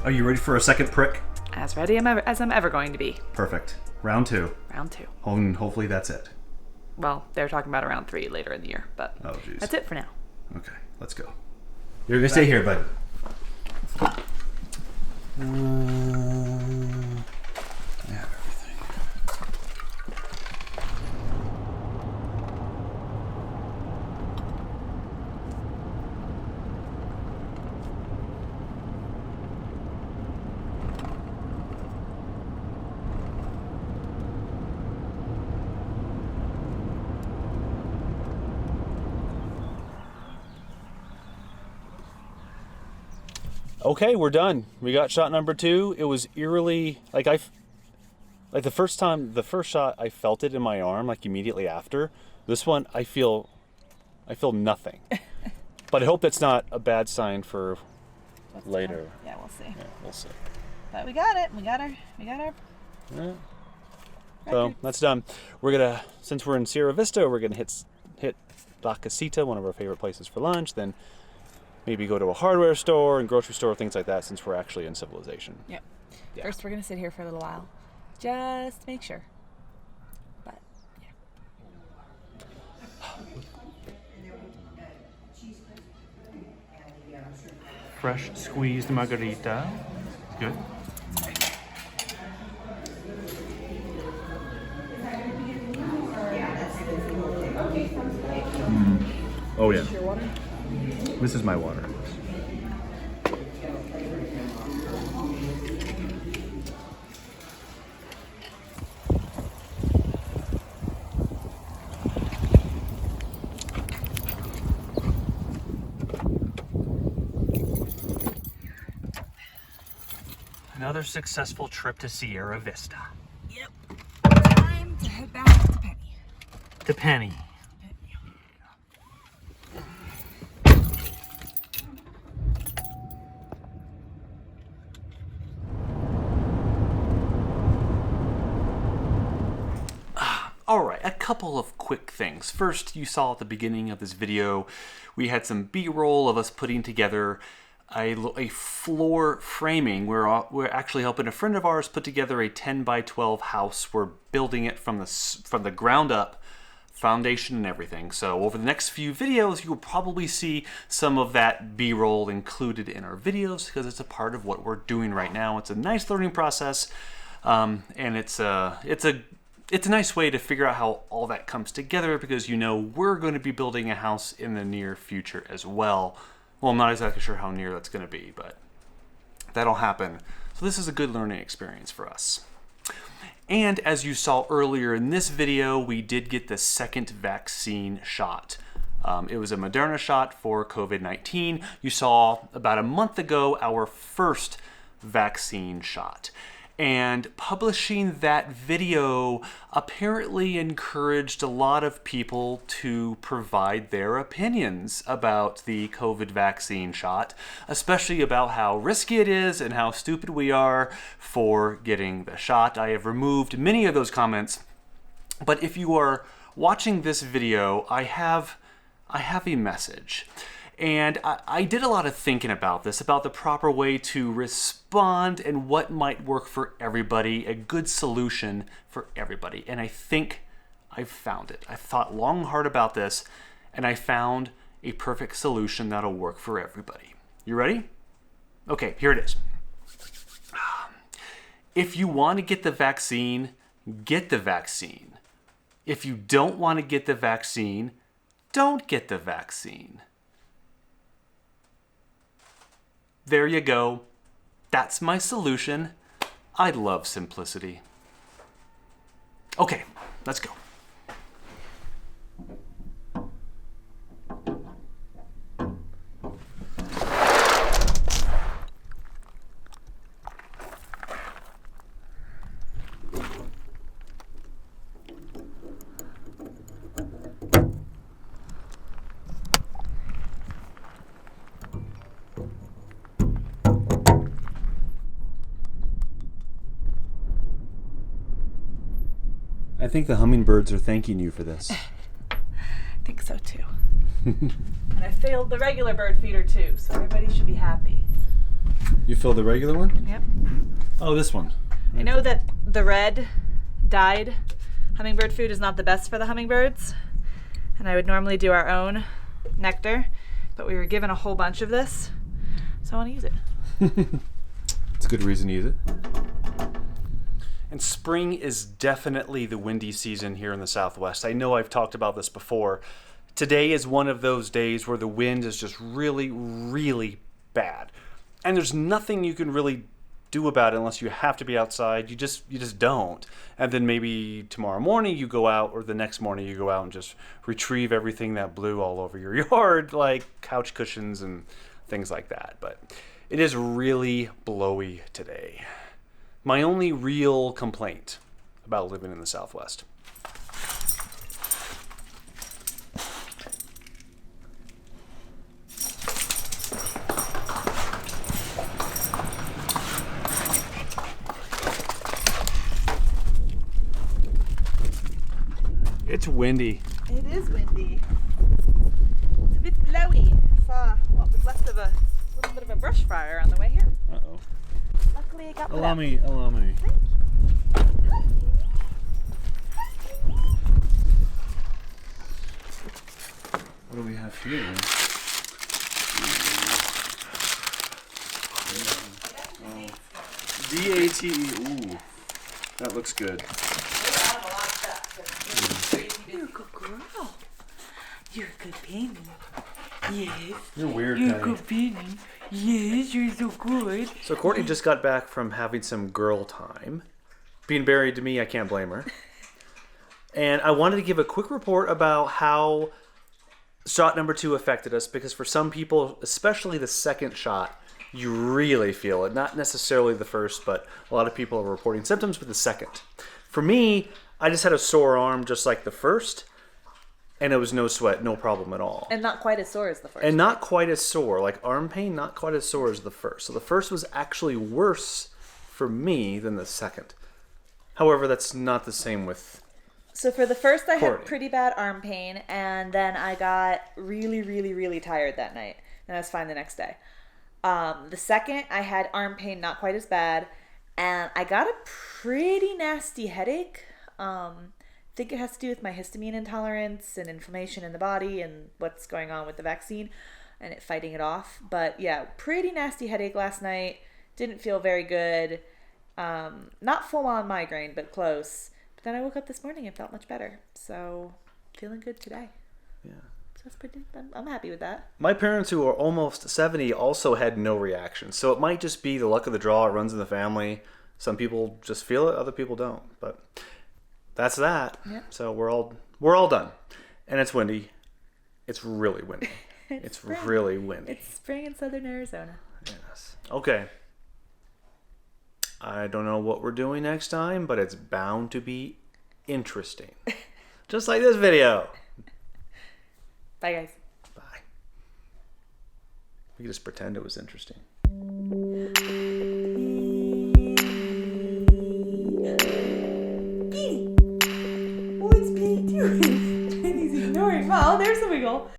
Are you ready for a second prick? As ready as I'm ever going to be. Perfect. Round 2. Round 2. Hopefully that's it. Well, they're talking about a round 3 later in the year, but that's it for now. Okay, let's go. You're gonna stay here, bud. I have everything. Okay, we're done. We got shot number 2. It was eerily the first shot I felt it in my arm like immediately after. This one I feel nothing. But I hope that's not a bad sign for later. Yeah, we'll see. Yeah, we'll see. But we got it. We got our Yeah. So that's done. We're gonna, since we're in Sierra Vista, we're gonna hit La Casita, one of our favorite places for lunch. Then maybe go to a hardware store and grocery store, things like that, since we're actually in civilization. Yep. Yeah. First, we're gonna sit here for a little while, just to make sure. But yeah. Fresh squeezed margarita. Good. Oh yeah. This is my water. Another successful trip to Sierra Vista. Yep. Time to head back to Penny. To Penny. All right, a couple of quick things. First, you saw at the beginning of this video, we had some B-roll of us putting together a floor framing. We're actually helping a friend of ours put together a 10 by 12 house. We're building it from the ground up, foundation and everything. So over the next few videos, you will probably see some of that B-roll included in our videos because it's a part of what we're doing right now. It's a nice learning process, and it's a nice way to figure out how all that comes together because we're going to be building a house in the near future as well. Well, I'm not exactly sure how near that's going to be, but that'll happen. So this is a good learning experience for us. And as you saw earlier in this video, we did get the second vaccine shot. It was a Moderna shot for COVID-19. You saw about a month ago our first vaccine shot. And publishing that video apparently encouraged a lot of people to provide their opinions about the COVID vaccine shot, especially about how risky it is and how stupid we are for getting the shot. I have removed many of those comments, but if you are watching this video, I have a message. And I did a lot of thinking about this, about the proper way to respond and what might work for everybody, a good solution for everybody. And I think I've found it. I've thought long and hard about this, and I found a perfect solution that'll work for everybody. You ready? Okay, here it is. If you want to get the vaccine, get the vaccine. If you don't want to get the vaccine, don't get the vaccine. There you go. That's my solution. I love simplicity. Okay, let's go. I think the hummingbirds are thanking you for this. I think so too. And I failed the regular bird feeder too, so everybody should be happy. You filled the regular one? Yep. Oh, this one. I know that the red dyed hummingbird food is not the best for the hummingbirds, and I would normally do our own nectar, but we were given a whole bunch of this, so I want to use it. It's a good reason to use it. And spring is definitely the windy season here in the Southwest. I know I've talked about this before. Today is one of those days where the wind is just really, really bad. And there's nothing you can really do about it unless you have to be outside. You just don't. And then maybe tomorrow morning you go out, or the next morning you go out and just retrieve everything that blew all over your yard, like couch cushions and things like that. But it is really blowy today. My only real complaint about living in the Southwest. It's windy. It is windy. It's a bit blowy. I saw what was left of a little bit of a brush fire on the way here. Uh-oh. Luckily it got put Allow out. me. Thank you. What do we have here? D-A-T-E. Ooh, that looks good. You're a good girl. You're a good baby. Yes. You're weird, You're a Penny. good baby. Yes, you're so good. So Courtney just got back from having some girl time. Being married to me, I can't blame her. And I wanted to give a quick report about how shot number 2 affected us, because for some people, especially the second shot, you really feel it. Not necessarily the first, but a lot of people are reporting symptoms with the second. For me, I just had a sore arm just like the first, and it was no sweat, no problem at all. And not quite as sore as the first. And not quite as sore, like arm pain, not quite as sore as the first. So the first was actually worse for me than the second. However, that's not the same with... So for the first, I had Courtney. pretty bad arm pain, and then I got really, really, really tired that night, and I was fine the next day. The second, I had arm pain, not quite as bad, and I got a pretty nasty headache. I think it has to do with my histamine intolerance and inflammation in the body and what's going on with the vaccine and it fighting it off. But yeah, pretty nasty headache last night. Didn't feel very good. Not full on migraine, but close. But then I woke up this morning and felt much better. So feeling good today. Yeah. So that's pretty, I'm happy with that. My parents, who are almost 70, also had no reaction. So it might just be the luck of the draw. It runs in the family. Some people just feel it, other people don't. But that's that. Yep. So we're all done. And it's windy. It's really windy. It's spring. really windy. It's spring in southern Arizona. Yes. Okay. I don't know what we're doing next time, but it's bound to be interesting. Just like this video. Bye, guys. Bye. We can just pretend it was interesting. Petey! What's Petey doing? He's ignoring. Wow, there's the wiggle.